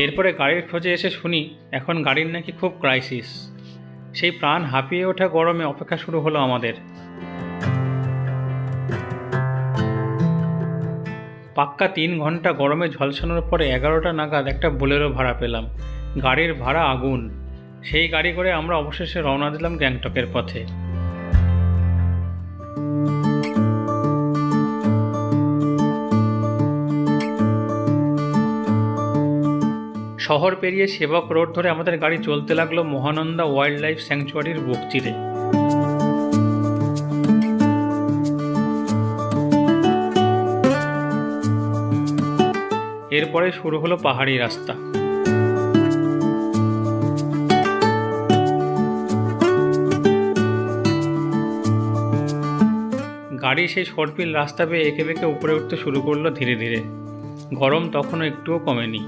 এরপরে গাড়ির খোঁজে এসে শুনি এখন গাড়ির নাকি খুব ক্রাইসিস। সেই প্রাণ হাঁপিয়ে ওঠা গরমে অপেক্ষা শুরু হলো আমাদের। পাক্কা 3 ঘন্টা গরমে ঝলসানোর পরে 11টা নাগাদ একটা বোলেরো ভাড়া পেলাম। গাড়ির ভাড়া আগুন। সেই গাড়ি করে আমরা অবশেষে রওনা দিলাম গ্যাংটকের পথে। শহর পেরিয়ে সেবক রোড ধরে আমাদের গাড়ি চলতে লাগলো মহানন্দা ওয়াইল্ড লাইফ স্যাংচুয়ারির বুক চিরে। এরপরে শুরু হলো পাহাড়ি রাস্তা। গাড়ি সেই সর্পিল রাস্তা বেয়ে এঁকে বেঁকে উপরে উঠতে শুরু করলো ধীরে ধীরে। গরম তখনও একটুও কমেনি।